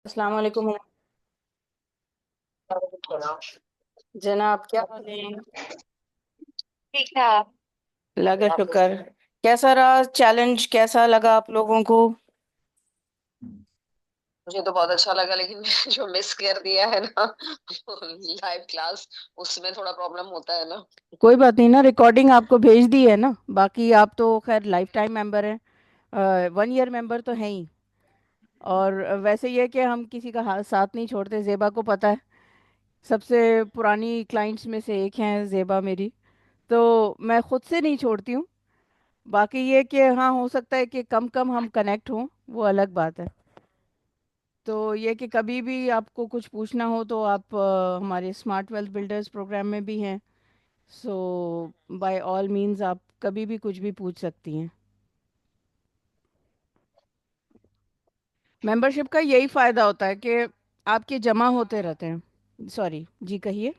अस्सलाम वालेकुम जनाब, क्या हाल है? ठीक है। अल्लाह का शुक्र। कैसा रहा चैलेंज, कैसा लगा आप लोगों को? मुझे तो बहुत अच्छा लगा, लेकिन मैंने जो मिस कर दिया है ना लाइव क्लास, उसमें थोड़ा प्रॉब्लम होता है ना। कोई बात नहीं ना, रिकॉर्डिंग आपको भेज दी है ना। बाकी आप तो खैर लाइफ टाइम मेंबर हैं, 1 ईयर मेंबर तो हैं ही। और वैसे ये है कि हम किसी का हाथ साथ नहीं छोड़ते, जेबा को पता है। सबसे पुरानी क्लाइंट्स में से एक हैं जेबा मेरी। तो मैं खुद से नहीं छोड़ती हूँ। बाकी ये कि हाँ, हो सकता है कि कम कम हम कनेक्ट हों, वो अलग बात है। तो ये कि कभी भी आपको कुछ पूछना हो तो आप हमारे स्मार्ट वेल्थ बिल्डर्स प्रोग्राम में भी हैं। सो बाय ऑल मींस आप कभी भी कुछ भी पूछ सकती हैं। मेंबरशिप का यही फ़ायदा होता है कि आपके जमा होते रहते हैं। सॉरी जी, कहिए।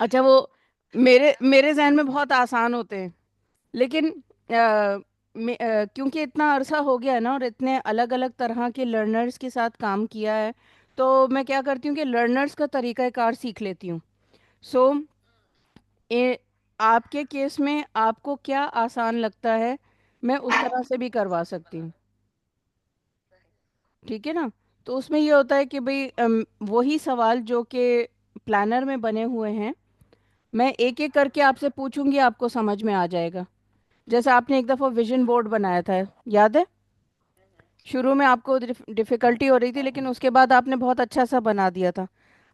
अच्छा, वो मेरे मेरे जहन में बहुत आसान होते हैं। लेकिन क्योंकि इतना अरसा हो गया है ना, और इतने अलग अलग तरह के लर्नर्स के साथ काम किया है, तो मैं क्या करती हूँ कि लर्नर्स का तरीक़ाकार सीख लेती हूँ। सो आपके केस में आपको क्या आसान लगता है, मैं उस तरह से भी करवा सकती हूँ। ठीक है ना? तो उसमें ये होता है कि भाई वही सवाल जो कि प्लानर में बने हुए हैं, मैं एक एक करके आपसे पूछूंगी, आपको समझ में आ जाएगा। जैसे आपने एक दफ़ा विजन बोर्ड बनाया था, याद है? शुरू में आपको डिफ़िकल्टी हो रही थी, लेकिन उसके बाद आपने बहुत अच्छा सा बना दिया था।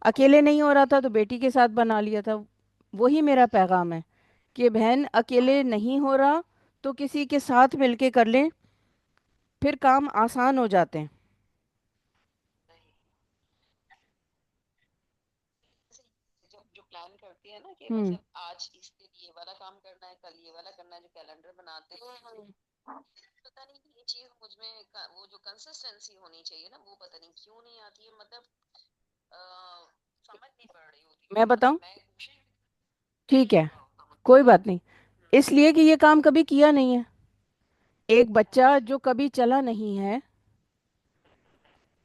अकेले नहीं हो रहा था तो बेटी के साथ बना लिया था। वही मेरा पैगाम है कि बहन, अकेले नहीं हो रहा तो किसी के साथ मिलके कर लें, फिर काम आसान हो जाते हैं। जब जो प्लान करती है ना कि हम्म। मतलब आज इसके लिए ये वाला काम करना है, कल ये वाला करना है, जो कैलेंडर बनाते हैं, पता नहीं ये चीज मुझ में वो जो कंसिस्टेंसी होनी चाहिए ना, वो पता नहीं क्यों नहीं आती है। मतलब अ, समझ नहीं पड़ रही होती मैं मुझे। बताऊं? मतलब मैं कोशिश ठीक है, कोई बात नहीं। इसलिए कि ये काम कभी किया नहीं है। एक बच्चा जो कभी चला नहीं है,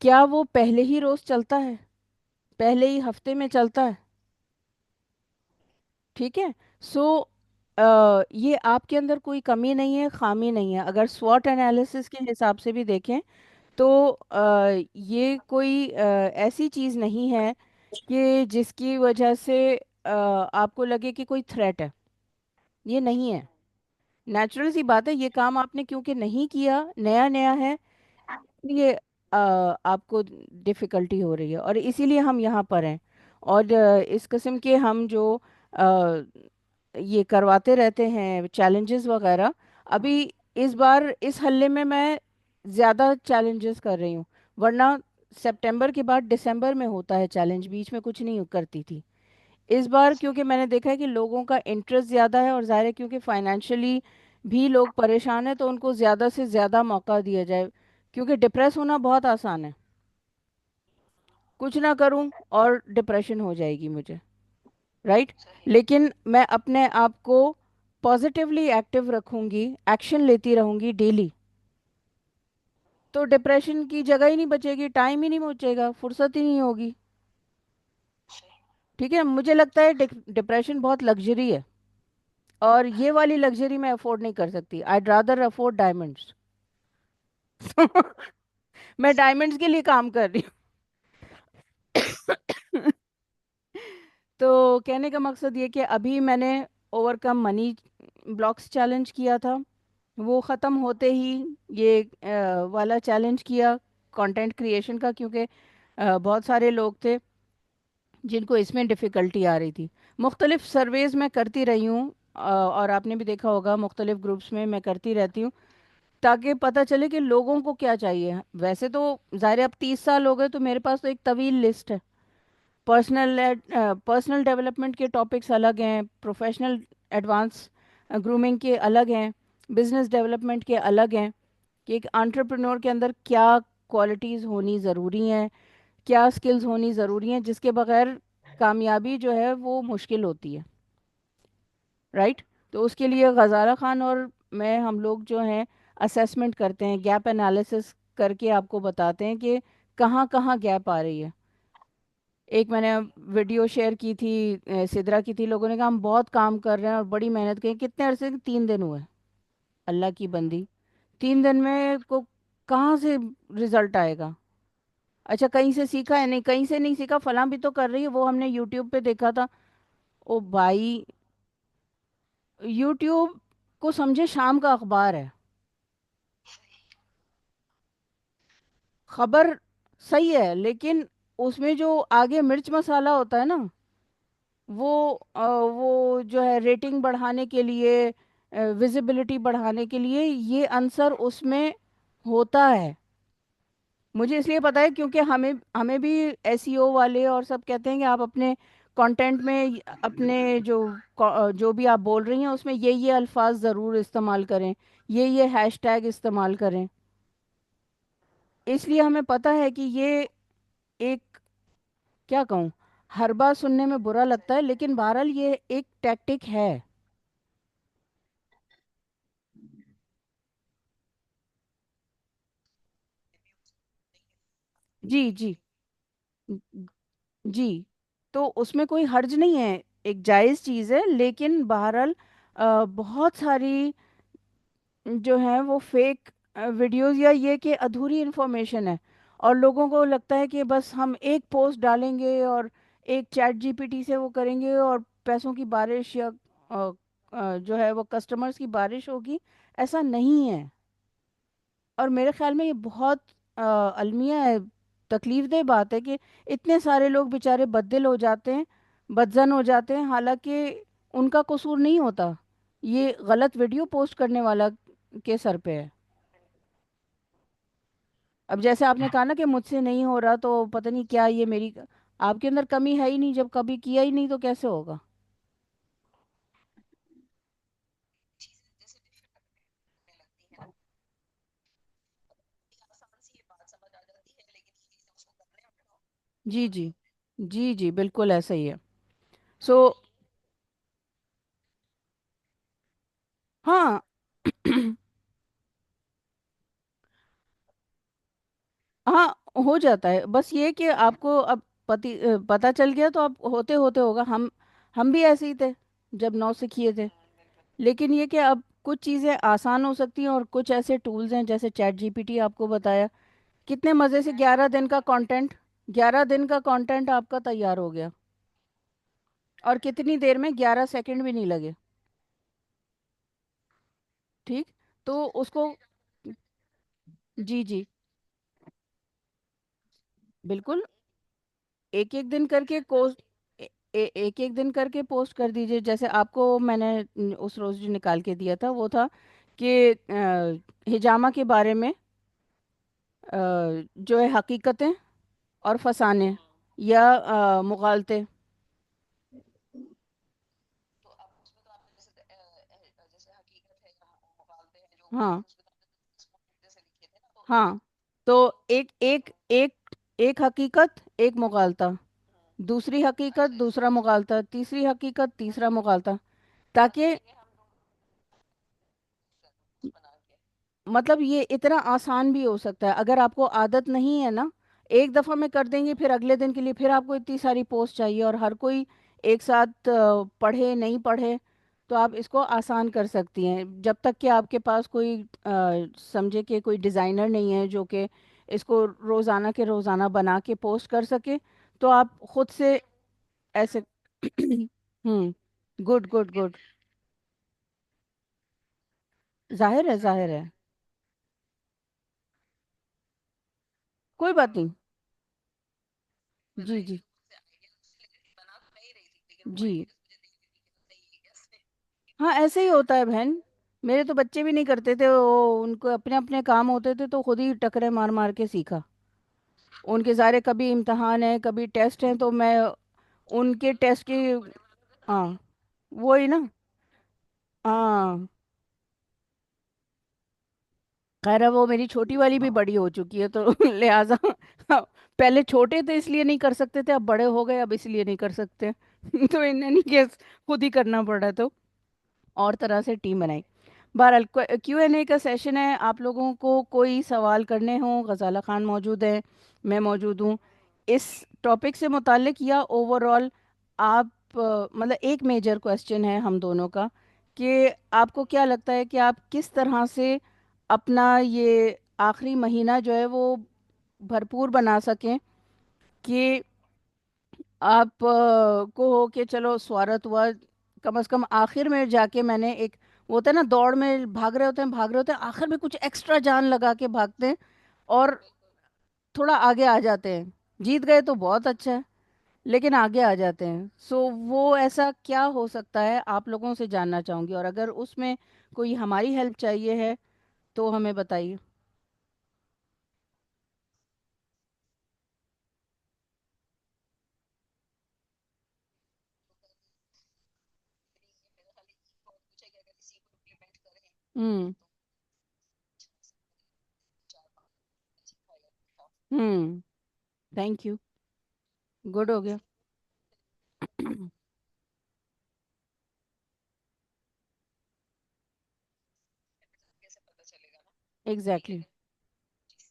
क्या वो पहले ही रोज चलता है? पहले ही हफ्ते में चलता है? ठीक है। सो ये आपके अंदर कोई कमी नहीं है, खामी नहीं है। अगर स्वॉट एनालिसिस के हिसाब से भी देखें तो ये कोई ऐसी चीज़ नहीं है कि जिसकी वजह से आपको लगे कि कोई थ्रेट है। ये नहीं है। नेचुरल सी बात है, ये काम आपने क्योंकि नहीं किया, नया नया है, ये आपको डिफ़िकल्टी हो रही है, और इसीलिए हम यहाँ पर हैं। और इस किस्म के हम जो अ, ये करवाते रहते हैं चैलेंजेस वगैरह। अभी इस बार इस हल्ले में मैं ज़्यादा चैलेंजेस कर रही हूँ, वरना सितंबर के बाद दिसंबर में होता है चैलेंज, बीच में कुछ नहीं करती थी। इस बार क्योंकि मैंने देखा है कि लोगों का इंटरेस्ट ज़्यादा है, और ज़ाहिर है क्योंकि फाइनेंशियली भी लोग परेशान हैं, तो उनको ज़्यादा से ज़्यादा मौका दिया जाए। क्योंकि डिप्रेस होना बहुत आसान है, कुछ ना करूं और डिप्रेशन हो जाएगी मुझे, राइट? सही। लेकिन मैं अपने आप को पॉजिटिवली एक्टिव रखूंगी, एक्शन लेती रहूंगी डेली, तो डिप्रेशन की जगह ही नहीं बचेगी, टाइम ही नहीं बचेगा, फुर्सत ही नहीं होगी। ठीक है, मुझे लगता है डिप्रेशन बहुत लग्जरी है, और ये वाली लग्जरी मैं अफोर्ड नहीं कर सकती। I rather afford diamonds. मैं डायमंड्स के लिए काम कर रही हूँ। तो कहने का मकसद ये कि अभी मैंने ओवरकम मनी ब्लॉक्स चैलेंज किया था, वो ख़त्म होते ही ये वाला चैलेंज किया कंटेंट क्रिएशन का, क्योंकि बहुत सारे लोग थे जिनको इसमें डिफ़िकल्टी आ रही थी। मुख्तलिफ सर्वेज़ मैं करती रही हूँ, और आपने भी देखा होगा मुख्तलिफ ग्रुप्स में मैं करती रहती हूँ, ताकि पता चले कि लोगों को क्या चाहिए। वैसे तो ज़ाहिर है, अब 30 साल हो गए तो मेरे पास तो एक तवील लिस्ट है। पर्सनल डेवलपमेंट के टॉपिक्स अलग हैं, प्रोफेशनल एडवांस ग्रूमिंग के अलग हैं, बिजनेस डेवलपमेंट के अलग हैं, कि एक एंटरप्रेन्योर के अंदर क्या क्वालिटीज़ होनी ज़रूरी हैं, क्या स्किल्स होनी ज़रूरी हैं, जिसके बगैर कामयाबी जो है वो मुश्किल होती है। राइट। तो उसके लिए गजाला खान और मैं, हम लोग जो हैं असेसमेंट करते हैं, गैप एनालिसिस करके आपको बताते हैं कि कहाँ कहाँ गैप आ रही है। एक मैंने वीडियो शेयर की थी, सिदरा की थी, लोगों ने कहा हम बहुत काम कर रहे हैं और बड़ी मेहनत करी, कितने अरसे से, 3 दिन हुए। अल्लाह की बंदी, 3 दिन में को कहाँ से रिजल्ट आएगा? अच्छा, कहीं से सीखा है? नहीं, कहीं से नहीं सीखा, फलां भी तो कर रही है, वो हमने यूट्यूब पे देखा था। ओ भाई, यूट्यूब को समझे शाम का अखबार है। खबर सही है, लेकिन उसमें जो आगे मिर्च मसाला होता है ना, वो जो है रेटिंग बढ़ाने के लिए, विजिबिलिटी बढ़ाने के लिए, ये आंसर उसमें होता है। मुझे इसलिए पता है क्योंकि हमें हमें भी एसईओ वाले और सब कहते हैं कि आप अपने कंटेंट में अपने जो भी आप बोल रही हैं उसमें ये अल्फाज ज़रूर इस्तेमाल करें, ये हैशटैग इस्तेमाल करें। इसलिए हमें पता है कि ये एक, क्या कहूँ, हर बात सुनने में बुरा लगता है, लेकिन बहरहाल ये एक टैक्टिक है। जी जी। जी। तो उसमें कोई हर्ज नहीं है, एक जायज़ चीज़ है, लेकिन बहरहाल बहुत सारी जो है वो फेक वीडियोस, या ये कि अधूरी इन्फॉर्मेशन है, और लोगों को लगता है कि बस हम एक पोस्ट डालेंगे और एक चैट जीपीटी से वो करेंगे और पैसों की बारिश, या जो है वो कस्टमर्स की बारिश होगी। ऐसा नहीं है। और मेरे ख्याल में ये बहुत अलमिया है, तकलीफ देह बात है कि इतने सारे लोग बेचारे बददिल हो जाते हैं, बदजन हो जाते हैं, हालांकि उनका कसूर नहीं होता, ये गलत वीडियो पोस्ट करने वाला के सर पे है। अब जैसे आपने कहा ना कि मुझसे नहीं हो रहा, तो पता नहीं क्या ये मेरी, आपके अंदर कमी है ही नहीं, जब कभी किया ही नहीं तो कैसे होगा? चीजें जैसे डिफिकल्ट लगती है ना, आसान सी ये बात समझ आ जाती है, लेकिन ये चीजें उसको करने में जी जी। जी जी, बिल्कुल ऐसा ही है। सो हाँ। हाँ, हो जाता है, बस ये कि आपको अब पता चल गया तो अब होते होते होगा। हम भी ऐसे ही थे जब नौसिखिए थे। बिल्कुल। लेकिन ये कि अब कुछ चीज़ें आसान हो सकती हैं, और कुछ ऐसे टूल्स हैं जैसे चैट जीपीटी आपको बताया, कितने मज़े से मैं तो 11 दिन का कंटेंट, 11 दिन का कंटेंट आपका तैयार हो गया, और कितनी देर में, 11 सेकंड भी नहीं लगे। ठीक। तो उसको, जी जी, बिल्कुल, एक एक दिन करके पोस्ट, एक एक दिन करके पोस्ट कर दीजिए। जैसे आपको मैंने उस रोज जो निकाल के दिया था वो था कि हिजामा के बारे में, जो है हकीकतें और फसाने, या मुगालते। तो अब उसमें तो आपने जैसे जैसे हकीकत है या मुगालते हैं जो भी है, हाँ उसमें तो आपने 10 पॉइंट जैसे लिखे थे ना, तो हाँ। तो एक एक एक एक हकीकत, एक मुगालता, दूसरी हकीकत, अच्छा दूसरा अच्छा। मुगालता, तीसरी हकीकत, तीसरा मुगालता, ताकि, ठीक है, हम लोग बना के। मतलब ये इतना आसान भी हो सकता है अगर आपको आदत नहीं है ना। एक दफ़ा में कर देंगे, फिर अगले दिन के लिए फिर आपको इतनी सारी पोस्ट चाहिए, और हर कोई एक साथ पढ़े नहीं पढ़े। तो आप इसको आसान कर सकती हैं, जब तक कि आपके पास कोई समझे कि कोई डिज़ाइनर नहीं है जो कि इसको रोज़ाना के रोज़ाना बना के पोस्ट कर सके, तो आप खुद से ऐसे गुड गुड गुड। जाहिर है, जाहिर है। कोई बात नहीं। जी बनाई जी। शुरू से आइडिया बना तो नहीं रही थी, लेकिन वो जी। आइडियाज मुझे दे देती थी कि सही है कैसे। हाँ, ऐसे ही होता है बहन। मेरे तो बच्चे भी नहीं करते थे, वो उनको अपने अपने काम होते थे तो खुद ही टकरे मार मार के सीखा। उनके ज़ारे कभी इम्तहान है, कभी टेस्ट है, तो मैं उनके टेस्ट की, हाँ, बड़े वालों का तो नहीं हाँ, है। वही ना। हाँ, खैर अब वो मेरी छोटी वाली भी बड़ी हो चुकी है, तो लिहाजा पहले छोटे थे इसलिए नहीं कर सकते थे, अब बड़े हो गए अब इसलिए नहीं कर सकते। तो इन एनी केस खुद ही करना पड़ा, तो और तरह से टीम बनाई। बहरहाल Q&A का सेशन है, आप लोगों को कोई सवाल करने हो, गजाला खान मौजूद है, मैं मौजूद हूँ इस टॉपिक से मुतालिक, या ओवरऑल आप मतलब एक मेजर क्वेश्चन है हम दोनों का, कि आपको क्या लगता है कि आप किस तरह से अपना ये आखिरी महीना जो है वो भरपूर बना सकें, कि आप को हो कि चलो स्वागत हुआ, कम से कम आखिर में जाके मैंने एक, वो होता है ना दौड़ में भाग रहे होते हैं भाग रहे होते हैं, आखिर में कुछ एक्स्ट्रा जान लगा के भागते हैं और थोड़ा आगे आ जाते हैं। जीत गए तो बहुत अच्छा है, लेकिन आगे आ जाते हैं। सो वो ऐसा क्या हो सकता है, आप लोगों से जानना चाहूंगी, और अगर उसमें कोई हमारी हेल्प चाहिए है तो हमें बताइए। हम्म। हम्म। Thank you. गुड हो गया। कैसे पता चलेगा ना कि एग्जैक्टली। अगर चीज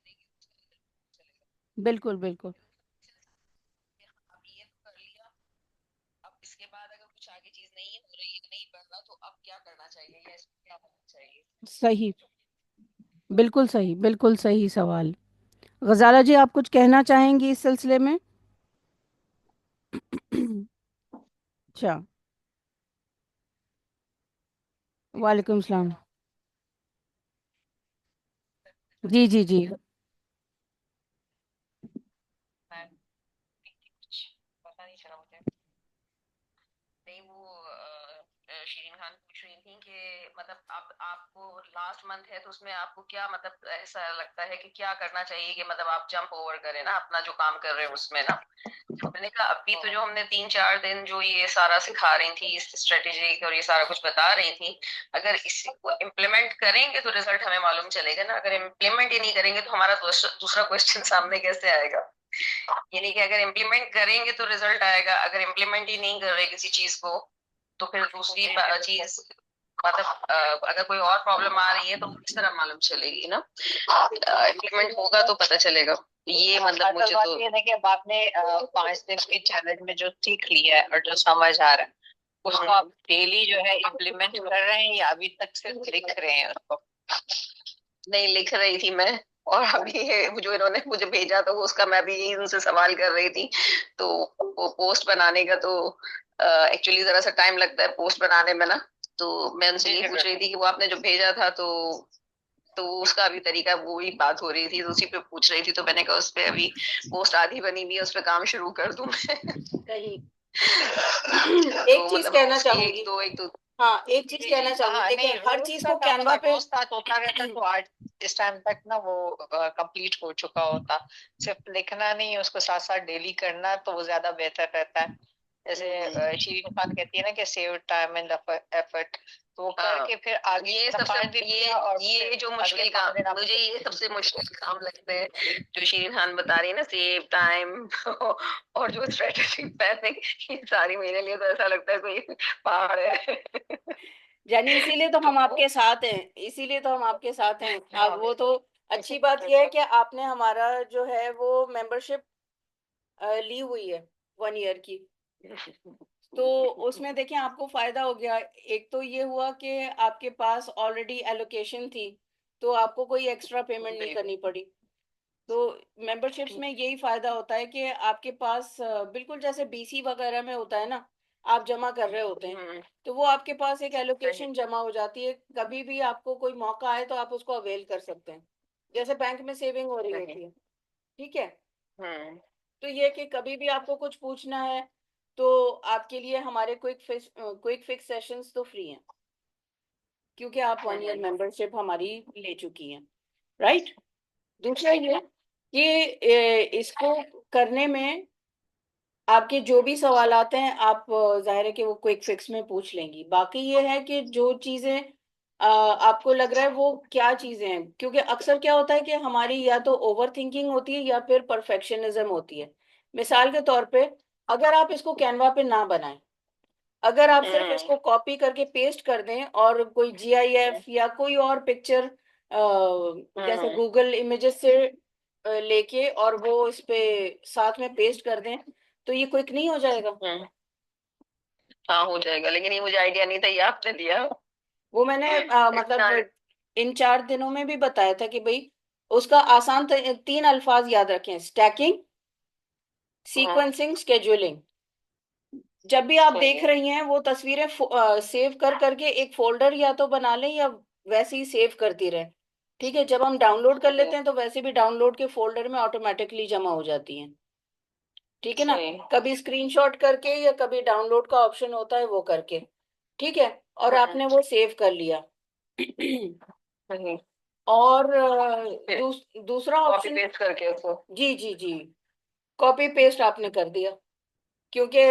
नहीं यूज करेंगे तो चलेगा। बिल्कुल बिल्कुल। कि हाँ, अब ये तो कर लिया, अब इसके बाद अगर कुछ आगे चीज नहीं हो रही है, नहीं बढ़ रहा, तो अब क्या करना चाहिए या इसको क्या होना चाहिए। सही। बिल्कुल सही, बिल्कुल सही सवाल। गजाला जी, आप कुछ कहना चाहेंगी इस सिलसिले में? अच्छा। वालेकुम सलाम। जी जी जी। मैं कुछ पता नहीं चला मुझे। नहीं वो शीरीन खान पूछ रही थी कि मतलब आप आपको लास्ट मंथ है तो उसमें आपको क्या मतलब ऐसा लगता है कि क्या करना चाहिए कि मतलब आप जंप ओवर करें ना अपना जो काम कर रहे हैं उसमें ना। तो मैंने कहा अभी तो जो हमने 3-4 दिन जो ये सारा सिखा रही थी इस स्ट्रेटेजी और ये सारा कुछ बता रही थी, अगर इसी को इम्प्लीमेंट करेंगे तो रिजल्ट हमें मालूम चलेगा ना। अगर इम्प्लीमेंट ही नहीं करेंगे तो हमारा दूसरा क्वेश्चन सामने कैसे आएगा। यानी कि अगर इम्प्लीमेंट करेंगे तो रिजल्ट आएगा, अगर इम्प्लीमेंट ही नहीं कर रहे किसी चीज को तो फिर दूसरी चीज मतलब अगर कोई और प्रॉब्लम आ रही है तो किस तरह मालूम चलेगी ना। इम्प्लीमेंट होगा तो पता चलेगा। ये मतलब मुझे तो ये है कि अब आपने 5 दिन के चैलेंज में जो सीख लिया है और जो समझ आ रहा है उसको आप डेली जो है इम्प्लीमेंट कर रहे हैं या अभी तक सिर्फ लिख रहे हैं उसको। नहीं, लिख रही थी मैं। और अभी ये जो इन्होंने मुझे भेजा था वो उसका मैं भी यही उनसे सवाल कर रही थी। तो वो पोस्ट बनाने का तो एक्चुअली जरा सा टाइम लगता है पोस्ट बनाने में ना। तो मैं उनसे ये पूछ रही थी कि वो आपने जो भेजा था तो उसका अभी तरीका वो ही बात हो रही थी, तो उसी पे पूछ रही थी। तो मैंने कहा उस पे अभी पोस्ट आधी बनी हुई है, उस पे काम शुरू कर दूं मैं। सही। तो एक चीज मतलब कहना उसकी चाहूंगी। एक दो। हाँ, एक चीज कहना चाहूंगी, हाँ देखिए नहीं, हर रोज चीज का को काम कैनवा पे। रोज का होता रहता तो आज इस टाइम तक ना वो कंप्लीट हो चुका होता। सिर्फ लिखना नहीं, उसको साथ साथ डेली करना तो वो ज्यादा बेहतर रहता है। जैसे शीरीन खान कहती है ना कि सेव टाइम एंड एफर्ट, तो वो करके फिर आगे ये सबसे 5 दिन किया और ये जो मुश्किल काम मुझे ये सबसे मुश्किल काम लगते हैं जो शीरीन खान बता रही है ना, सेव टाइम और जो स्ट्रेटेजी प्लानिंग, ये सारी मेरे लिए तो ऐसा लगता है कोई पहाड़ है। जानी, इसीलिए तो हम आपके साथ हैं, इसीलिए तो हम आपके साथ हैं। अब वो तो अच्छी बात यह है कि आपने हमारा जो है वो मेंबरशिप ली हुई है 1 ईयर की। तो उसमें देखें आपको फायदा हो गया। एक तो ये हुआ कि आपके पास ऑलरेडी एलोकेशन थी, तो आपको कोई एक्स्ट्रा पेमेंट नहीं करनी पड़ी। तो मेंबरशिप्स में यही फायदा होता है कि आपके पास बिल्कुल जैसे बीसी वगैरह में होता है ना, आप जमा कर रहे होते हैं, तो वो आपके पास एक एलोकेशन जमा हो जाती है, कभी भी आपको कोई मौका आए तो आप उसको अवेल कर सकते हैं, जैसे बैंक में सेविंग हो रही होती है। ठीक है। तो ये कि कभी भी आपको कुछ पूछना है तो आपके लिए हमारे क्विक फिक्स सेशंस तो फ्री हैं, क्योंकि आप 1 ईयर मेंबरशिप हमारी ले चुकी हैं। राइट। दूसरा ये कि इसको करने में आपके जो भी सवाल आते हैं आप जाहिर है कि वो क्विक फिक्स में पूछ लेंगी। बाकी ये है कि जो चीजें आपको लग रहा है वो क्या चीजें हैं, क्योंकि अक्सर क्या होता है कि हमारी या तो ओवर थिंकिंग होती है या फिर परफेक्शनिज्म होती है। मिसाल के तौर पे, अगर आप इसको कैनवा पे ना बनाएं, अगर आप सिर्फ इसको कॉपी करके पेस्ट कर दें और कोई जीआईएफ या कोई और पिक्चर जैसे गूगल इमेजेस से लेके और वो इस पे साथ में पेस्ट कर दें, तो ये क्विक नहीं हो जाएगा? हाँ हो जाएगा, लेकिन ये मुझे आइडिया नहीं था, ये आपने दिया। वो मैंने इतना। मतलब इन 4 दिनों में भी बताया था कि भाई उसका आसान 3 अल्फाज याद रखें: स्टैकिंग, सीक्वेंसिंग, स्केड्यूलिंग। जब भी आप सही देख है। रही हैं वो तस्वीरें सेव कर करके एक फोल्डर या तो बना लें या वैसे ही सेव करती रहें। ठीक है, जब हम डाउनलोड कर सही। लेते हैं तो वैसे भी डाउनलोड के फोल्डर में ऑटोमेटिकली जमा हो जाती हैं। ठीक है ना? सही। कभी स्क्रीनशॉट करके या कभी डाउनलोड का ऑप्शन होता है वो करके। ठीक है, और आपने वो सेव कर लिया। सही। और फिर दूसरा कॉपी ऑप्शन। पेस्ट करके उसको। जी जी जी, कॉपी पेस्ट आपने कर दिया, क्योंकि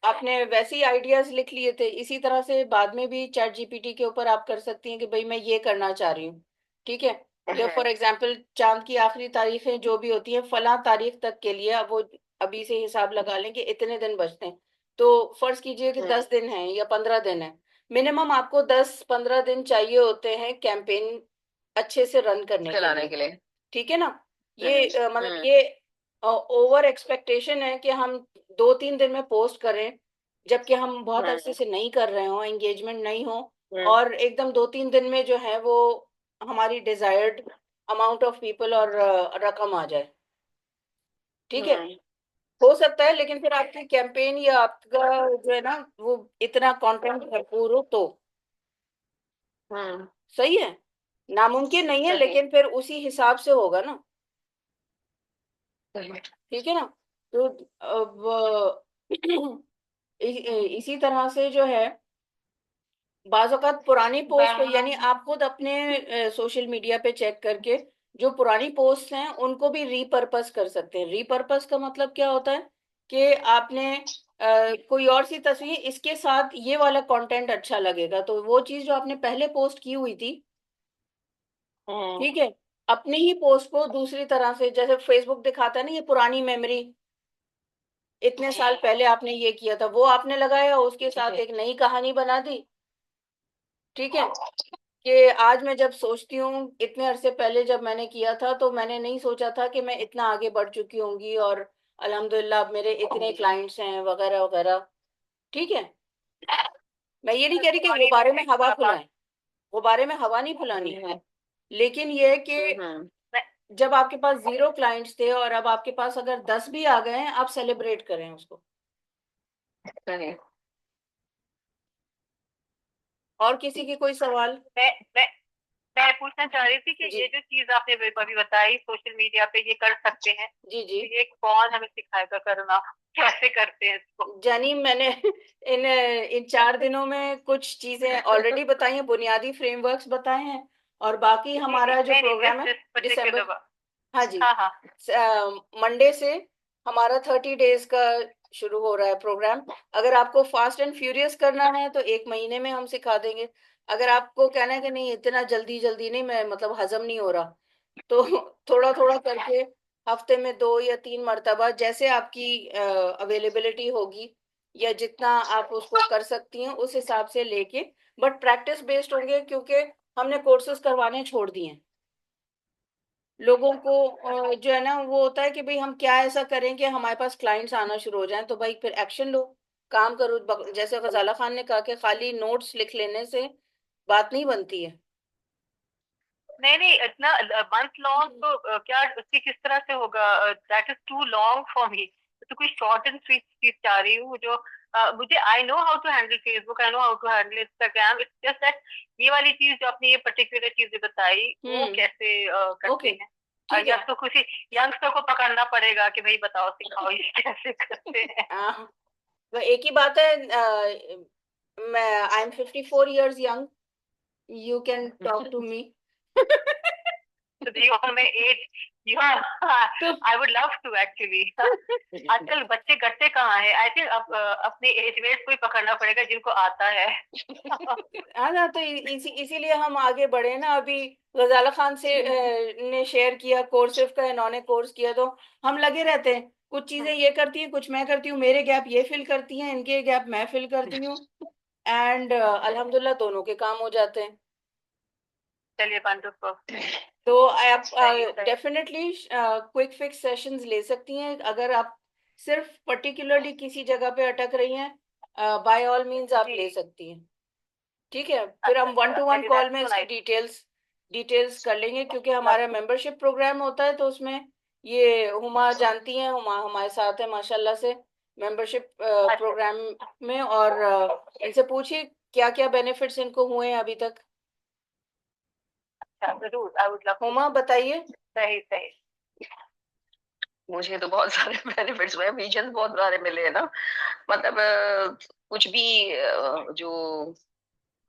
आपने वैसे ही आइडियाज लिख लिए थे। इसी तरह से बाद में भी चैट जीपीटी के ऊपर आप कर सकती हैं कि भाई मैं ये करना चाह रही हूँ। ठीक है, या फॉर एग्जाम्पल चांद की आखिरी तारीखें जो भी होती हैं फला तारीख तक के लिए, अब वो अभी से हिसाब लगा लें कि इतने दिन बचते हैं। तो फर्ज कीजिए कि 10 दिन है या 15 दिन है, मिनिमम आपको 10-15 दिन चाहिए होते हैं कैंपेन अच्छे से रन करने के चलाने लिए। के लिए। ठीक है ना? ये हम्म। मतलब हम्म। ये ओवर एक्सपेक्टेशन है कि हम 2-3 दिन में पोस्ट करें, जबकि हम बहुत अरसे हम्म। से नहीं कर रहे हो, एंगेजमेंट नहीं हो, हम्म। और एकदम 2-3 दिन में जो है वो हमारी डिजायर्ड अमाउंट ऑफ पीपल और रकम आ जाए। ठीक है, हम्म। हो सकता है, लेकिन फिर आपकी कैंपेन या आपका जो है ना वो इतना कंटेंट भरपूर हो तो हम्म। सही है। नामुमकिन नहीं है, सही। लेकिन फिर उसी हिसाब से होगा ना। सही। ठीक है ना? तो अब इसी तरह से जो है बाज औक़ात पुरानी पोस्ट पे, यानी आप खुद अपने सोशल मीडिया पे चेक करके जो पुरानी पोस्ट हैं उनको भी रीपर्पस कर सकते हैं। रीपर्पस का मतलब क्या होता है कि आपने कोई और सी तस्वीर, इसके साथ ये वाला कंटेंट अच्छा लगेगा, तो वो चीज जो आपने पहले पोस्ट की हुई थी, हम्म। ठीक है, अपनी ही पोस्ट को दूसरी तरह से, जैसे फेसबुक दिखाता है ना ये पुरानी मेमोरी, इतने साल पहले आपने ये किया था, वो आपने लगाया, उसके साथ जी। एक नई कहानी बना दी। ठीक है, कि आज मैं जब सोचती हूँ इतने अरसे पहले जब मैंने किया था तो मैंने नहीं सोचा था कि मैं इतना आगे बढ़ चुकी होंगी, और अल्हम्दुलिल्लाह अब मेरे इतने क्लाइंट्स हैं वगैरह वगैरह। ठीक है, मैं ये नहीं कह रही कि गुब्बारे में हवा फुलाएं, गुब्बारे में हवा नहीं फुलानी, लेकिन ये है कि हम्म। जब आपके पास 0 क्लाइंट्स थे और अब आपके पास अगर 10 भी आ गए हैं, आप सेलिब्रेट करें उसको। सही। और किसी की कोई सवाल? मैं मैं मैं पूछना चाह रही थी कि जी ये जो चीज आपने अभी बताई सोशल मीडिया पे ये कर सकते हैं, जी जी। तो ये कौन हमें सिखाएगा करना, कैसे करते हैं इसको? जानी मैंने इन 4 दिनों में कुछ चीजें ऑलरेडी बताई हैं, बुनियादी फ्रेमवर्क्स बताए हैं, और बाकी जी जी, हमारा जो नहीं नहीं, प्रोग्राम दिस है दिस दिसंबर। पर्टिकुलर। हाँ जी, हाँ हाँ। मंडे से हमारा 30 डेज का शुरू हो रहा है प्रोग्राम। अगर आपको फास्ट एंड फ्यूरियस करना है तो 1 महीने में हम सिखा देंगे। अगर आपको कहना है कि नहीं इतना जल्दी जल्दी नहीं, मैं मतलब हजम नहीं हो रहा, तो थोड़ा थोड़ा करके हफ्ते में 2 या 3 मर्तबा, जैसे आपकी अवेलेबिलिटी होगी या जितना आप उसको कर सकती हैं उस हिसाब से लेके, बट प्रैक्टिस बेस्ड होंगे, क्योंकि हमने कोर्सेज करवाने छोड़ दिए हैं। लोगों को जो है ना वो होता है कि भाई हम क्या ऐसा करें कि हमारे पास क्लाइंट्स आना शुरू हो जाएं, तो भाई फिर एक्शन लो, काम करो। जैसे गजाला खान ने कहा कि खाली नोट्स लिख लेने से बात नहीं बनती है। नहीं नहीं, इतना मंथ लॉन्ग तो क्या उसकी किस तरह से होगा? That is too long for me. तो कोई शॉर्ट एंड स्वीट चीज चाह रही हूँ जो मुझे, I know how to handle Facebook, I know how to handle Instagram, it's just that ये वाली चीज जो आपने ये पर्टिकुलर चीजें बताई वो कैसे करते ओके, हैं? ठीक या है। तो किसी यंगस्टर को पकड़ना पड़ेगा कि भाई बताओ सिखाओ ये कैसे करते हैं? वो एक ही बात है, मैं I am 54 years young, you can talk to me. तो देखो मैं एज तो I would love to actually. आजकल बच्चे करते कहाँ है, आई थिंक अब अपने एज मेट को ही पकड़ना पड़ेगा जिनको आता है। है ना, तो इसीलिए हम आगे बढ़े ना। अभी गजाला खान से ने शेयर किया कोर्सेफ का, इन्होंने कोर्स किया, तो हम लगे रहते हैं। कुछ चीजें ये करती हैं, कुछ मैं करती हूँ, मेरे गैप ये फिल करती हैं, इनके गैप मैं फिल करती हूँ। एंड अल्हम्दुलिल्लाह दोनों के काम हो जाते हैं। चलिए वंडरफुल। तो आप सही सही। डेफिनेटली क्विक फिक्स सेशंस ले सकती हैं। अगर आप सिर्फ पर्टिकुलरली किसी जगह पे अटक रही हैं, बाय ऑल मींस आप जी। ले सकती हैं। ठीक है, फिर अच्छा हम वन अच्छा, टू वन चलिए कॉल दैट्स में सो इसकी नाइस। डिटेल्स कर लेंगे, क्योंकि हमारा मेंबरशिप प्रोग्राम होता है, तो उसमें ये हुमा जानती हैं, हुमा हमारे साथ है माशाल्लाह से मेंबरशिप अच्छा प्रोग्राम में। और इनसे पूछिए क्या क्या बेनिफिट्स इनको हुए हैं अभी तक। अच्छा, जरूर, I would love to. Huma बताइए। सही सही। मुझे तो बहुत सारे बेनिफिट्स हुए, विजन बहुत सारे मिले हैं ना। मतलब कुछ भी जो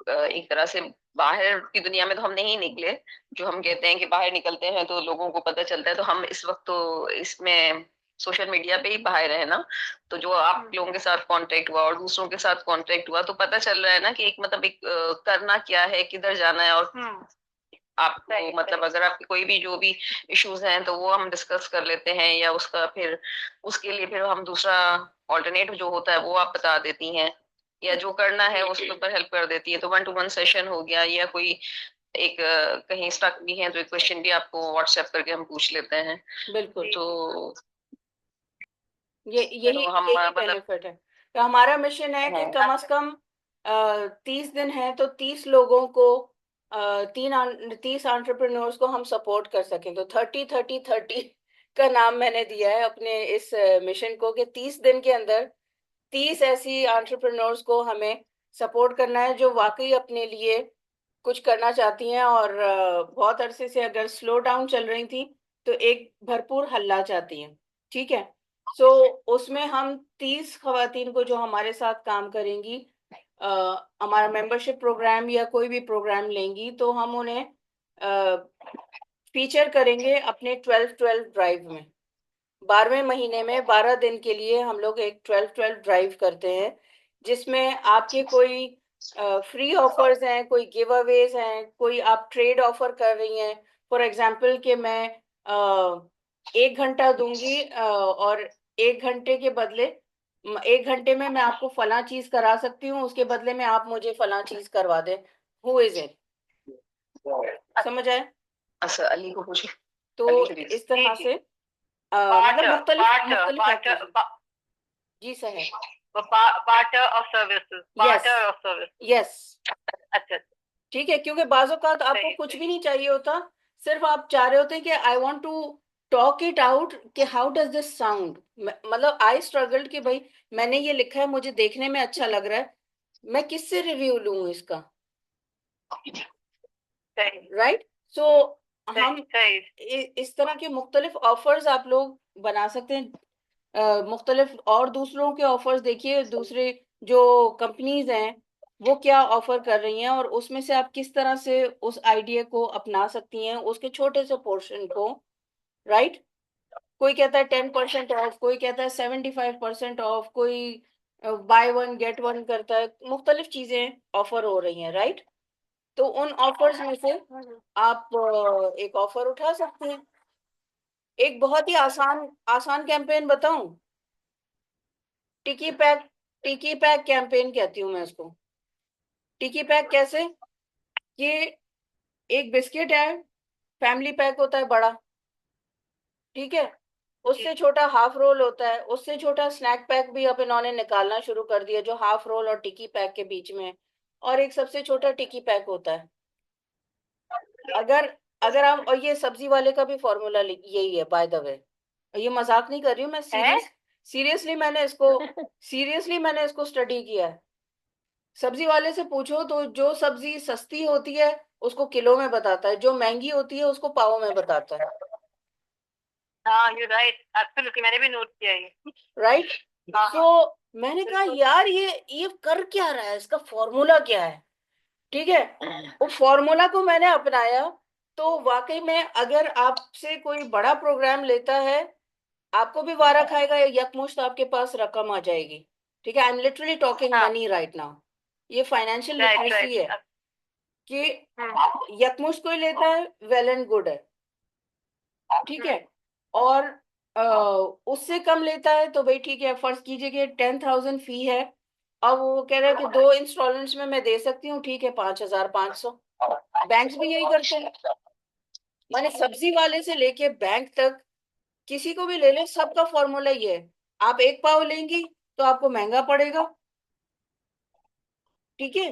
एक तरह से बाहर की दुनिया में तो हम नहीं निकले। जो हम कहते हैं कि बाहर निकलते हैं तो लोगों को पता चलता है, तो हम इस वक्त तो इसमें सोशल मीडिया पे ही बाहर है ना। तो जो आप लोगों के साथ कांटेक्ट हुआ और दूसरों के साथ कांटेक्ट हुआ, तो पता चल रहा है ना कि एक मतलब एक करना क्या है, किधर जाना है। और आपको सही मतलब सही। अगर आपके कोई भी जो भी इश्यूज हैं तो वो हम डिस्कस कर लेते हैं, या उसका फिर उसके लिए फिर हम दूसरा ऑल्टरनेटिव जो होता है वो आप बता देती हैं, या जो करना है उसके ऊपर हेल्प कर देती है। तो वन टू वन सेशन हो गया, या कोई एक कहीं स्टक भी है तो एक क्वेश्चन भी आपको व्हाट्सएप करके हम पूछ लेते हैं। बिल्कुल, जी। तो ये यही तो हम यही मतलब बेनिफिट है। तो हमारा मिशन है कि हाँ। कम से अच्छा कम 30 दिन है तो 30 लोगों को, 30 एंटरप्रेन्योर्स को हम सपोर्ट कर सकें। तो 30 30 30 का नाम मैंने दिया है अपने इस मिशन को, कि 30 दिन के अंदर 30 ऐसी एंटरप्रेन्योर्स को हमें सपोर्ट करना है, जो वाकई अपने लिए कुछ करना चाहती हैं, और बहुत अरसे से अगर स्लो डाउन चल रही थी तो एक भरपूर हल्ला चाहती हैं। ठीक है, सो उसमें हम 30 खवातीन को जो हमारे साथ काम करेंगी, हमारा मेंबरशिप प्रोग्राम या कोई भी प्रोग्राम लेंगी, तो हम उन्हें फीचर करेंगे अपने 12-12 ड्राइव में। 12वें महीने में 12 दिन के लिए हम लोग एक 12-12 ड्राइव करते हैं, जिसमें आपके कोई फ्री ऑफर्स हैं, कोई गिव अवेज हैं, कोई आप ट्रेड ऑफर कर रही हैं। फॉर एग्जांपल कि मैं 1 घंटा दूंगी, और 1 घंटे के बदले 1 घंटे में मैं आपको फला चीज करा सकती हूँ, उसके बदले में आप मुझे फला चीज करवा दें। Who is it? समझ आए? अच्छा, अली को पूछे, तो अली से भी। इस जी तरह जी। से मतलब बार्टर मुख्तलिफ बार्टर मुख्तलिफ बार्टर ऑफर्स। जी सर है। Barter of services, yes, barter of service. Yes. अच्छा। ठीक है, क्योंकि बाज़-औक़ात आपको सही कुछ सही। भी नहीं चाहिए होता, सिर्फ आप चाह रहे होते हैं कि I want to talk it out, कि हाउ डज दिस साउंड। मतलब आई स्ट्रगल्ड कि भाई मैंने ये लिखा है, मुझे देखने में अच्छा लग रहा है, मैं किससे रिव्यू लूं इसका? सही राइट। सो हम सही सही। इस तरह के मुख्तलिफ ऑफर्स आप लोग बना सकते हैं। मुख्तलिफ और दूसरों के ऑफर्स देखिए, दूसरे जो कंपनीज हैं वो क्या ऑफर कर रही हैं, और उसमें से आप किस तरह से उस आइडिया को अपना सकती हैं, उसके छोटे से पोर्शन को। राइट। कोई कहता है 10% ऑफ, कोई कहता है 75% ऑफ, कोई बाय वन गेट वन करता है, मुख्तलिफ चीजें ऑफर हो रही हैं। राइट। तो उन ऑफर्स में से आप एक ऑफर उठा सकते हैं। एक बहुत ही आसान आसान कैंपेन बताऊं? टिकी पैक, टिकी पैक कैंपेन कहती हूँ मैं इसको। टिकी पैक कैसे? ये एक बिस्किट है, फैमिली पैक होता है बड़ा। ठीक है, जी। उससे छोटा हाफ रोल होता है, उससे छोटा स्नैक पैक भी अब इन्होंने निकालना शुरू कर दिया, जो हाफ रोल और टिकी पैक के बीच में है। और एक सबसे छोटा टिकी पैक होता है। अगर अगर हम, और ये सब्जी वाले का भी फॉर्मूला यही है बाय द वे, ये मजाक नहीं कर रही हूँ मैं, है। सीरियसली मैंने इसको स्टडी किया है। सब्जी वाले से पूछो तो जो सब्जी सस्ती होती है उसको किलो में बताता है, जो महंगी होती है उसको पाव में बताता है। हाँ, यू राइट, एब्सोल्युटली, मैंने भी नोट किया ये। राइट। हाँ सो हाँ। मैंने कहा बिल्कुल। यार ये कर क्या रहा है, इसका फॉर्मूला क्या है? ठीक है, वो फॉर्मूला को मैंने अपनाया। तो वाकई में अगर आपसे कोई बड़ा प्रोग्राम लेता है, आपको भी वारा खाएगा, यकमुश्त आपके पास रकम आ जाएगी। ठीक है, आई एम लिटरली टॉकिंग हाँ, मनी राइट नाउ। ये फाइनेंशियल राइट लिटरेसी है राइट। कि यकमुश्त कोई लेता है, वेल एंड गुड है, ठीक है। और उससे कम लेता है तो भाई ठीक है, फर्ज कीजिए कि 10,000 फी है, अब वो कह रहा है कि 2 इंस्टॉलमेंट्स में मैं दे सकती हूँ, ठीक है, 5,500। बैंक्स भी यही करते हैं, माने सब्जी वाले से लेके बैंक तक किसी को भी ले ले, सबका फॉर्मूला ये है, आप एक पाव लेंगी तो आपको महंगा पड़ेगा, ठीक है।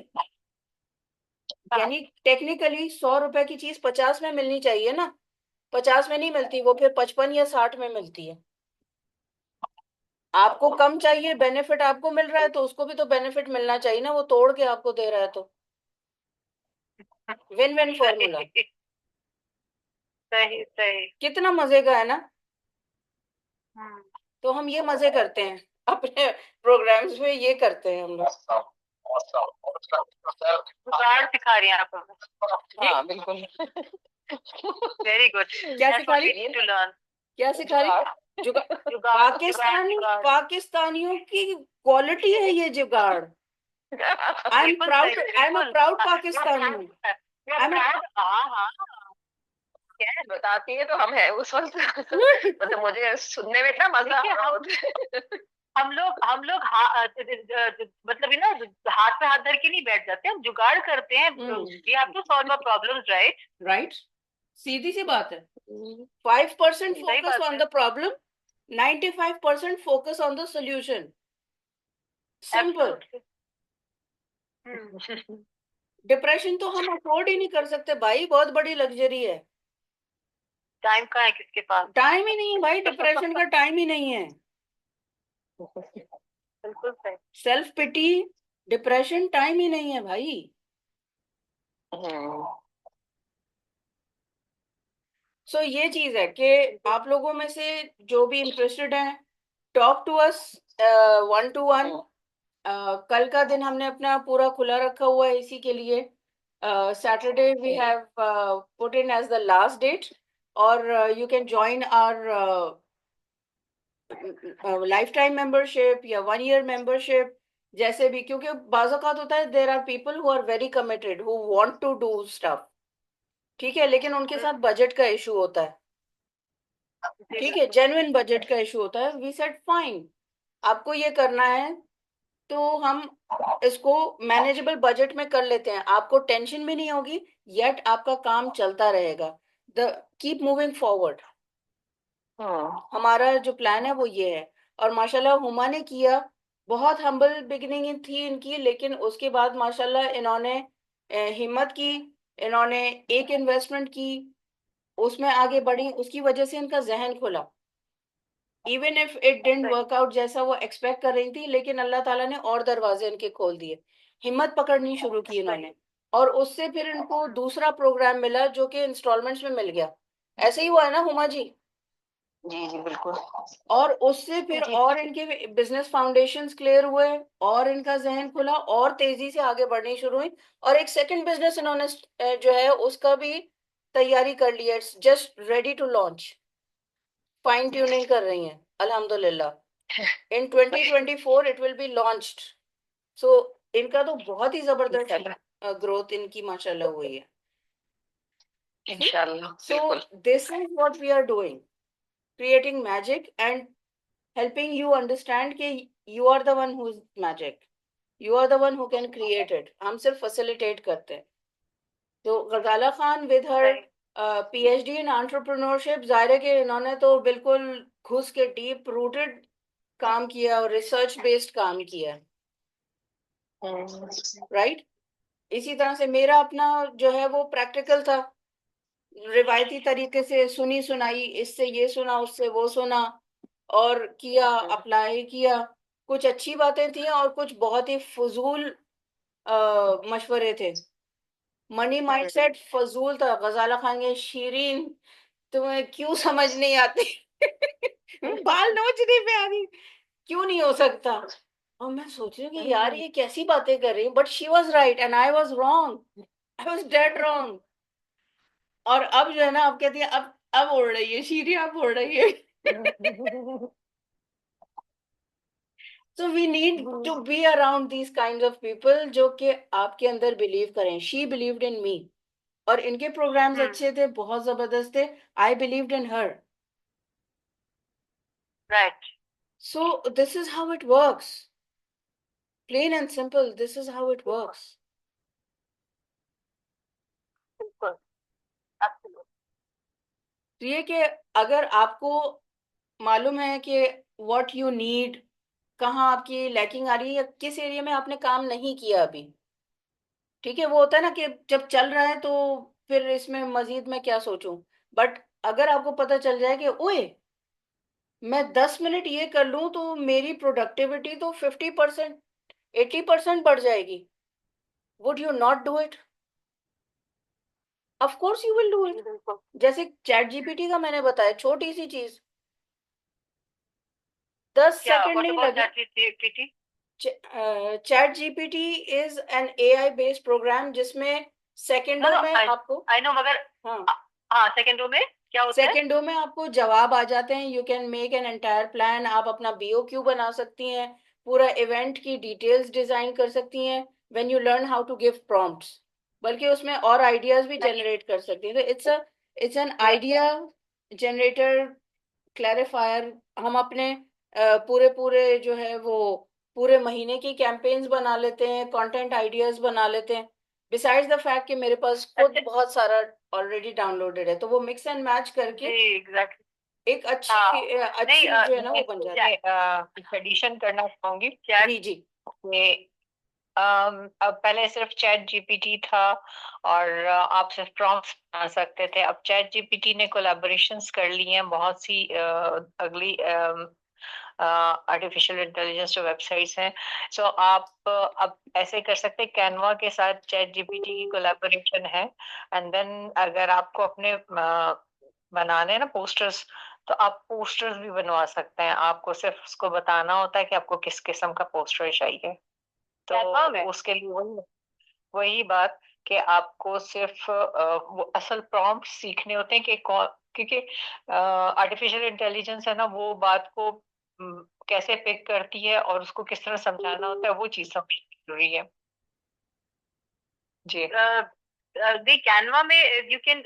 हाँ, यानी टेक्निकली 100 रुपए की चीज 50 में मिलनी चाहिए ना, 50 में नहीं मिलती, वो फिर 55 या 60 में मिलती है। आपको कम चाहिए, बेनिफिट आपको मिल रहा है, तो उसको भी तो बेनिफिट मिलना चाहिए ना, वो तोड़ के आपको दे रहा है तो। Win win formula. सही सही सही। कितना मजे का है ना। हम्म, तो हम ये मजे करते हैं अपने प्रोग्राम्स में, ये करते हैं हम लोग। जुगाड़ सिखा रही हैं आप हमें। हाँ बिल्कुल। Very good. क्या दैट्स सिखा व्हाट वी रही, नीड टू लर्न। क्या सिखा रही? जुगाड़। जुगाड़ जुगाड़ जुगाड़। पाकिस्तानियों की क्वालिटी है ये जुगाड़। बिल्कुल सही, आई एम अ बिल्कुल। Proud you are Pakistani. Proud, you I are am a proud. हाँ हाँ। Yes। बताती है तो हम है उस वक्त। मतलब मुझे सुनने में इतना मजा आ देखिए रहा हम होता है। हम लोग मतलब हाथ पे हाथ धर के नहीं बैठ जाते, हम जुगाड़ करते हैं। We have to solve a problems, right. Right, सीधी सी बात है। 5% सही फोकस बात ऑन है। The problem, 95% focus on the solution. Simple. Absolutely. Depression तो हम अफोर्ड ही नहीं कर सकते भाई, बहुत बड़ी लग्जरी है। टाइम कहाँ है किसके पास। टाइम ही नहीं है भाई, डिप्रेशन का टाइम ही नहीं है। बिल्कुल सही। सेल्फ पिटी, डिप्रेशन, टाइम ही नहीं है भाई। हम्म। सो ये चीज है कि आप लोगों में से जो भी इंटरेस्टेड हैं, टॉक टू अस 1 to 1। कल का दिन हमने अपना पूरा खुला रखा हुआ है इसी के लिए। Saturday we have put in as the last date, और you can join our lifetime membership या 1 year मेंबरशिप, जैसे भी, क्योंकि बाज़ औक़ात होता है there are people who are very committed who want to do stuff, ठीक है, लेकिन उनके साथ बजट का इशू होता है, जी ठीक है, बिल्कुल। जेन्युइन बजट का इशू होता है। वी सेड फाइन, आपको ये करना है तो हम इसको मैनेजेबल बजट में कर लेते हैं, आपको टेंशन भी नहीं होगी, येट आपका काम चलता रहेगा, द कीप मूविंग फॉरवर्ड। हम्म। हमारा जो प्लान है वो ये है। और माशाल्लाह हुमा ने किया, बहुत हम्बल बिगिनिंग थी इनकी, लेकिन उसके बाद माशाल्लाह इन्होंने हिम्मत की, इन्होंने एक इन्वेस्टमेंट की, उसमें आगे बढ़ी, उसकी वजह से इनका जहन खुला। इवन इफ इट डिडंट सही। वर्क आउट जैसा वो एक्सपेक्ट कर रही थी, लेकिन अल्लाह ताला ने और दरवाजे इनके खोल दिए, हिम्मत पकड़नी शुरू की सही। इन्होंने। और उससे फिर इनको दूसरा प्रोग्राम मिला जो कि इंस्टॉलमेंट्स में मिल गया। ऐसे ही हुआ है ना हुमा जी? जी जी बिल्कुल। और उससे फिर जी। और इनके बिजनेस फाउंडेशंस क्लियर हुए, और इनका जहन खुला, और तेजी से आगे बढ़नी शुरू हुई। और एक सेकंड बिजनेस इन्होंने जो है उसका भी तैयारी कर ली है, it's just ready to launch, fine tuning कर रही हैं अल्हम्दुलिल्लाह। In 2024 it will be launched. So इनका तो बहुत ही इंशाल्लाह। जबरदस्त ग्रोथ इनकी माशाल्लाह हुई है। इंशाल्लाह सो बिल्कुल। This is what we are doing, creating magic and helping you understand कि you are the one who is magic, you are the one who can create it, हम सिर्फ facilitate करते हैं। तो गजाला खान विद हर सही। PhD in entrepreneurship, जाहिर है कि इन्होंने तो बिल्कुल घुस के डीप रूटेड काम किया और रिसर्च बेस्ड काम किया, हम्म। राइट। इसी तरह से मेरा अपना जो है वो प्रैक्टिकल था, रिवायती तरीके से सुनी सुनाई, इससे ये सुना उससे वो सुना, और किया, अप्लाई किया। कुछ अच्छी बातें थी और कुछ बहुत ही फजूल मशवरे थे। मनी माइंडसेट फजूल था, गजाला खान के शीरीन, तुम्हें क्यों समझ नहीं आती? बाल नोचने पे आ रही, क्यों नहीं हो सकता? और मैं सोच रही हूँ कि यार ये कैसी बातें कर रही हूँ, but she was right and I was wrong, I was dead wrong. और अब जो है ना, अब कहती है अब उड़ रही है शीरी, अब उड़ रही है। So we need to be around these kind of people जो कि आपके अंदर बिलीव करें। शी बिलीव्ड इन मी, और इनके प्रोग्राम्स अच्छे थे, बहुत जबरदस्त थे। I believed in her. Right. So this is how it works, plain and simple, this is how it works. बिल्कुल। एब्सोल्युटली। तो ये कि अगर आपको मालूम है कि व्हाट यू नीड, कहाँ आपकी लैकिंग आ रही है, या किस एरिया में आपने काम नहीं किया अभी, ठीक है, वो होता है ना कि जब चल रहा है तो फिर इसमें मजीद मैं क्या सोचूं। बट अगर आपको पता चल जाए कि ओए, मैं 10 मिनट ये कर लूं तो मेरी प्रोडक्टिविटी तो 50%, 80% बढ़ जाएगी, would you not do it? Of course you will do it. बिल्कुल। जैसे चैट जीपीटी का मैंने बताया, छोटी सी चीज, 10 सेकंड व्हाट नहीं अबाउट लगे। ChatGPT? ChatGPT is an AI based program जिसमें नो सेकंडों नो, में आपको, आई नो, मगर हाँ, हाँ, सेकेंड रो में क्या होता है? सेकंडों में आपको जवाब आ जाते हैं। You can make an entire plan, आप अपना बीओक्यू बना सकती हैं, पूरा इवेंट की डिटेल्स डिजाइन कर सकती हैं, when you learn how to give prompts, बल्कि उसमें और आइडियाज भी नहीं। जनरेट कर सकती हैं। तो it's an idea generator, clarifier. हम अपने पूरे पूरे जो है वो पूरे महीने की कैंपेन्स बना लेते हैं, कंटेंट आइडियाज बना लेते हैं, बिसाइड्स द फैक्ट कि मेरे पास खुद अच्छा। बहुत सारा ऑलरेडी डाउनलोडेड है, तो वो मिक्स एंड मैच करके जी, एग्जैक्टली। एक अच्छी हाँ। नहीं, अच्छी जो है ना वो मैं बन जाती है। कुछ एडिशन करना चाहूंगी जी चैट जी। में। अब पहले सिर्फ चैट जीपीटी था, और आप सिर्फ प्रॉम्प्ट्स बना सकते थे। अब चैट जीपीटी ने कोलैबोरेशंस कर ली हैं बहुत सी अगली आर्टिफिशियल इंटेलिजेंस जो वेबसाइट्स हैं। सो आप अब ऐसे कर सकते हैं, कैनवा के साथ चैट जीपीटी की कोलैबोरेशन है। एंड देन अगर आपको अपने बनाने हैं ना पोस्टर्स, तो आप पोस्टर्स भी बनवा सकते हैं। आपको सिर्फ उसको बताना होता है कि आपको किस किस्म का पोस्टर चाहिए। कैनवा में? तो उसके लिए वही वही बात कि आपको सिर्फ वो असल प्रॉम्प्ट सीखने होते हैं कि कौन, क्योंकि आर्टिफिशियल इंटेलिजेंस है ना, वो बात को कैसे पिक करती है और उसको किस तरह समझाना होता है, वो चीज समझनी जरूरी है। जी। दे कैनवा में यू कैन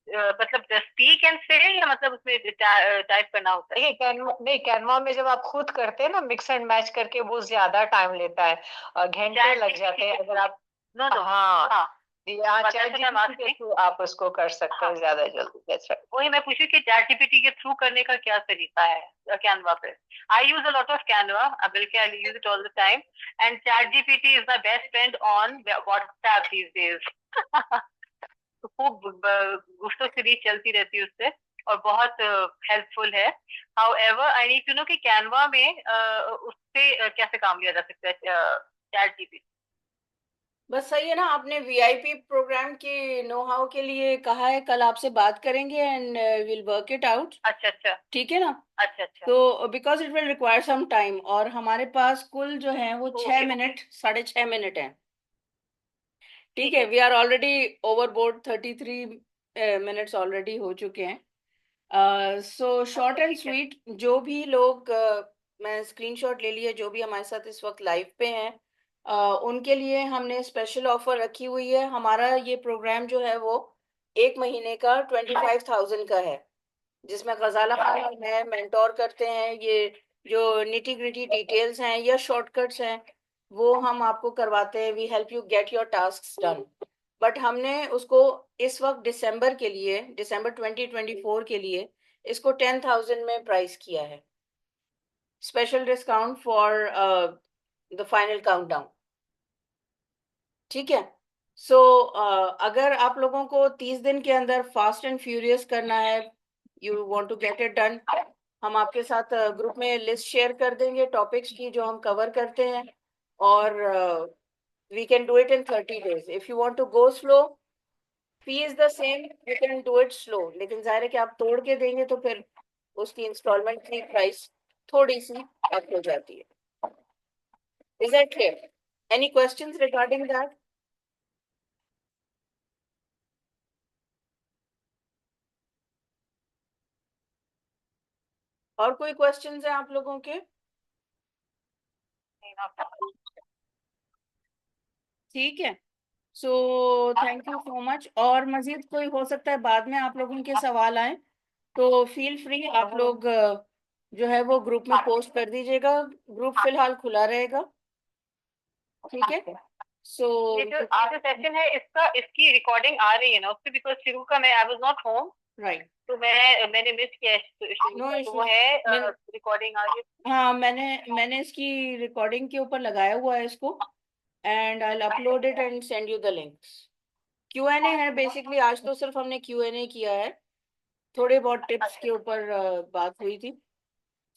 मतलब स्पीक एंड से, या मतलब उसमें टाइप करना होता है? देखिए, कैनवा नहीं, कैनवा में जब आप खुद करते हैं ना मिक्स एंड मैच करके, वो ज्यादा टाइम लेता है, घंटे लग जाते हैं। अगर आप नो नो, हाँ हाँ, या but chat that's what I'm GPT के asking. थ्रू आप उसको कर सकते हो हाँ, ज्यादा जल्दी। That's right. वही मैं पूछी कि चैट जीपीटी के थ्रू करने का क्या तरीका है कैनवा पे? I use a lot of Canva, बल्कि I use it all the time, and ChatGPT is my best friend on WhatsApp these days. तो खूब गुफ्तगू चलती रहती है उससे, और बहुत हेल्पफुल है। However I need to know कि कैनवा में उससे कैसे काम लिया जा सकता है चैट जीपीटी। बस सही है ना, आपने वीआईपी प्रोग्राम के नो हाउ के लिए कहा है, कल आपसे बात करेंगे and will work it out. अच्छा अच्छा। ठीक है ना? अच्छा अच्छा। तो because it will require some time, और हमारे पास कुल जो है वो छह ओके। मिनट 6.5 मिनट है। ठीक ठीक है, है। We are already overboard, 33 minutes already हो चुके हैं। सो शॉर्ट अच्छा एंड ठीक है। स्वीट, जो भी लोग मैं स्क्रीनशॉट ले लिए, जो भी हमारे साथ इस वक्त लाइव पे हैं, उनके लिए हमने स्पेशल ऑफर रखी हुई है। हमारा ये प्रोग्राम जो है वो 1 महीने का 25,000 का है, जिसमें गजाला खान और मैं मेंटोर करते हैं। ये जो निटी ग्रिटी डिटेल्स हैं या शॉर्टकट्स हैं वो हम आपको करवाते हैं। We help you get your task done. But हमने उसको इस वक्त दिसंबर के लिए, दिसंबर 2024 के लिए इसको 10,000 में प्राइस किया है, special discount for the final countdown. ठीक है। सो अगर आप लोगों को 30 दिन के अंदर फास्ट एंड फ्यूरियस करना है, you want to get it done, हम आपके साथ ग्रुप में लिस्ट शेयर कर देंगे टॉपिक्स की जो हम कवर करते हैं, और we can do it in 30 days। If you want to go slow, fee is the same, you can do it slow, लेकिन जाहिर है कि आप तोड़ के देंगे तो फिर उसकी इंस्टॉलमेंट की प्राइस थोड़ी सी अप हो जाती है। Is that clear? Any questions regarding that? और कोई क्वेश्चंस हैं आप लोगों के? ठीक है, so thank you so much. और मजीद कोई हो सकता है बाद में आप लोगों के सवाल आए तो फील फ्री, आप लोग जो है वो ग्रुप में पोस्ट कर दीजिएगा। ग्रुप फिलहाल खुला रहेगा, ठीक है। सो ये जो सेशन है इसका इसकी रिकॉर्डिंग आ रही है ना उससे, बिकॉज शुरू का मैं I was not home, right, तो मैंने मिस किया है शुरू नो का, तो वो इश्यूज। है रिकॉर्डिंग आ रही है। हाँ, मैंने इसकी रिकॉर्डिंग के ऊपर लगाया हुआ है इसको, and I will upload it and send you the links. Q&A है बेसिकली, आज तो सिर्फ हमने Q&A किया है, थोड़े बहुत टिप्स के ऊपर बात हुई थी,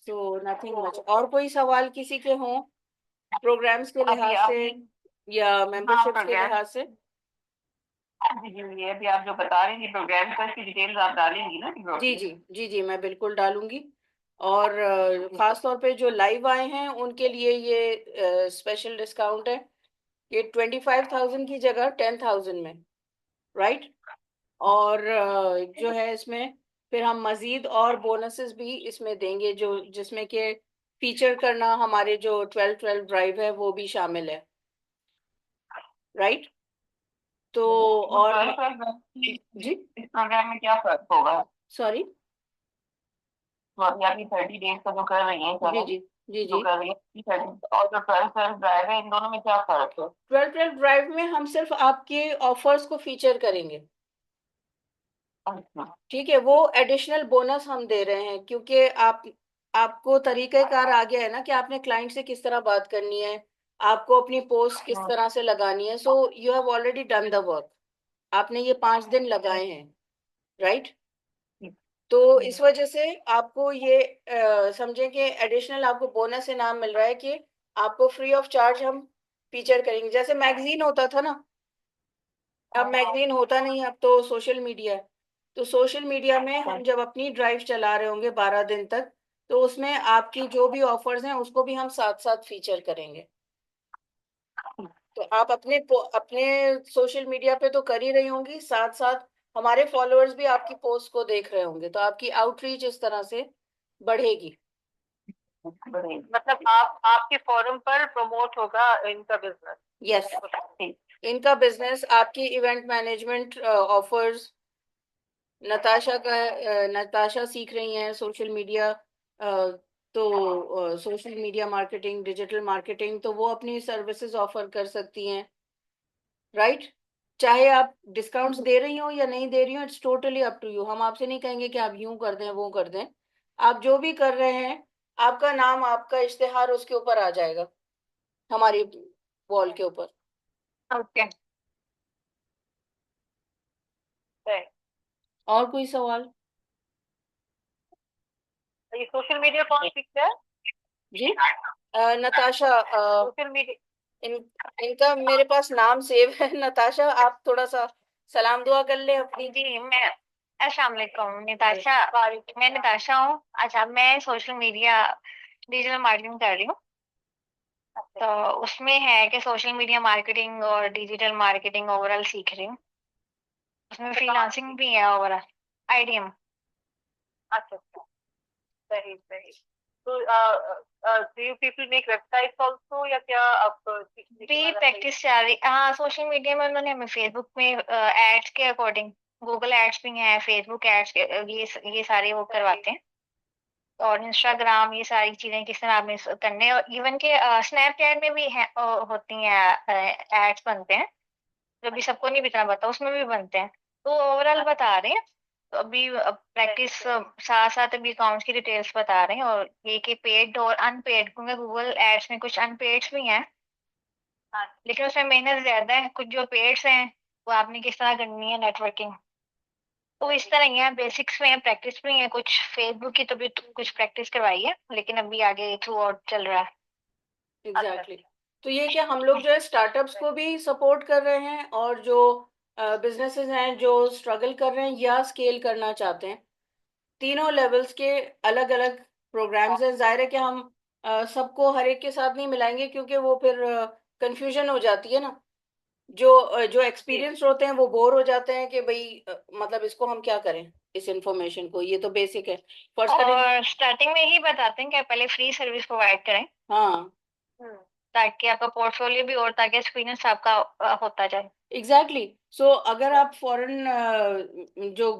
सो नथिंग मच। और कोई सवाल किसी के हों प्रोग्राम्स के अभी लिहाज से या हाँ मेंबरशिप्स के प्रोग्राम, लिहाज से? ये अभी आप जो बता रही थी प्रोग्राम का, इसकी डिटेल्स आप डालेंगी ना ग्रुप जी में? जी जी जी, मैं बिल्कुल डालूंगी। और खास तौर पे जो लाइव आए हैं उनके लिए ये स्पेशल डिस्काउंट है। ये 25,000 की जगह 10,000 में, राइट। और जो है इसमें फिर हम मजीद और बोनसेस भी इसमें देंगे, जो जिसमें के फीचर करना हमारे जो 12-12 ड्राइव है वो भी शामिल है, राइट। तो और जी, इस प्रोग्राम में क्या फर्क होगा? सॉरी, तो अभी आप ये 30 डेज का जो कर रही हैं जी चैलेंज, जी जी जो जी। कर रही है 30, और जो 12 ड्राइव है, इन दोनों में क्या फर्क है? 12-12 ड्राइव में हम सिर्फ आपके ऑफर्स को फीचर करेंगे, अच्छा। ठीक है। वो एडिशनल बोनस हम दे रहे हैं क्योंकि आपको तरीक़ेकार आ गया है ना कि आपने क्लाइंट से किस तरह बात करनी है, आपको अपनी पोस्ट किस तरह से लगानी है। So you have already done the work, आपने ये 5 दिन लगाए हैं, राइट। तो इस वजह से आपको ये समझें कि एडिशनल आपको बोनस इनाम मिल रहा है कि आपको फ्री ऑफ चार्ज हम फीचर करेंगे। जैसे मैगजीन होता था ना, अब मैगजीन होता नहीं है, अब तो सोशल मीडिया है। तो सोशल मीडिया में हम जब अपनी ड्राइव चला रहे होंगे 12 दिन तक, तो उसमें आपकी जो भी ऑफर्स हैं उसको भी हम साथ साथ फीचर करेंगे। तो आप अपने सोशल मीडिया पे तो कर ही रही होंगी, साथ साथ हमारे फॉलोअर्स भी आपकी पोस्ट को देख रहे होंगे, तो आपकी आउटरीच इस तरह से बढ़ेगी। मतलब आप आपके फोरम पर प्रमोट होगा इनका बिजनेस? यस, इनका बिजनेस, आपकी इवेंट मैनेजमेंट ऑफर्स, नताशा सीख रही हैं सोशल मीडिया, तो social media marketing, digital marketing, तो वो अपनी सर्विसेज ऑफर कर सकती हैं, राइट। चाहे आप डिस्काउंट्स दे रही हो या नहीं दे रही हो, it's totally up to you. हम आपसे नहीं कहेंगे कि आप यूं कर दें वो कर दें, आप जो भी कर रहे हैं आपका नाम, आपका इश्तिहार उसके ऊपर आ जाएगा, हमारी वॉल के ऊपर। ओके। और कोई सवाल? ये सोशल मीडिया कौन सीखता है? जी, नताशा, सोशल मीडिया, इन इनका मेरे पास नाम सेव है नताशा। आप थोड़ा सा सलाम दुआ कर ले अपनी। जी मैं, अस्सलाम वालेकुम निताशा, मैं निताशा हूँ। अच्छा, मैं सोशल मीडिया डिजिटल मार्केटिंग कर रही हूँ। तो उसमें है कि सोशल मीडिया मार्केटिंग और डिजिटल मार्केटिंग ओवरऑल सीख रही हूँ। उसमें फ्रीलांसिंग भी है ओवरऑल, आईडीएम। अच्छा अच्छा, सही सही। तो do you people make websites also, या क्या आप भी प्रैक्टिस चल रही? हाँ, सोशल मीडिया में उन्होंने हमें फेसबुक में एड्स के अकॉर्डिंग, गूगल एड्स भी हैं, फेसबुक एड्स, ये सारे वो करवाते हैं। और इंस्टाग्राम, ये सारी चीजें किस तरह हमें करने हैं। और इवन के स्नैपचैट में भी है, होती हैं एड्स बनते हैं, जो भी सबको नहीं इतना पता, उसमें भी बनते हैं। तो ओवरऑल बता रहे हैं। तो अभी प्रैक्टिस साथ साथ अभी अकाउंट्स की डिटेल्स बता रहे हैं, और ये कि पेड और अनपेड, क्योंकि गूगल एड्स में कुछ अनपेड्स भी हैं। हाँ, लेकिन उसमें मेहनत ज्यादा है। कुछ जो पेड्स हैं वो आपने किस तरह करनी है नेटवर्किंग, तो इस तरह ही है। बेसिक्स में है, प्रैक्टिस में है। कुछ फेसबुक की तो भी कुछ प्रैक्टिस करवाई है, लेकिन अभी आगे थ्रू आउट चल रहा है। Exactly exactly. तो ये क्या हम लोग जो है स्टार्टअप्स को भी सपोर्ट कर रहे हैं, और जो बिजनेसेस हैं जो स्ट्रगल कर रहे हैं या स्केल करना चाहते हैं, तीनों लेवल्स के अलग अलग प्रोग्राम्स हैं। जाहिर है कि हम सबको हर एक के साथ नहीं मिलाएंगे क्योंकि वो फिर कंफ्यूजन हो जाती है ना। जो एक्सपीरियंस होते हैं वो बोर हो जाते हैं कि भाई मतलब इसको हम क्या करें, इस इंफॉर्मेशन को, ये तो बेसिक है फर्स्ट और स्टार्टिंग में ही बताते हैं कि आप पहले फ्री सर्विस प्रोवाइड करें, हाँ ताकि आपका पोर्टफोलियो भी और ताकि एक्सपीरियंस आपका होता जाए। एग्जैक्टली। सो अगर आप फॉरेन जो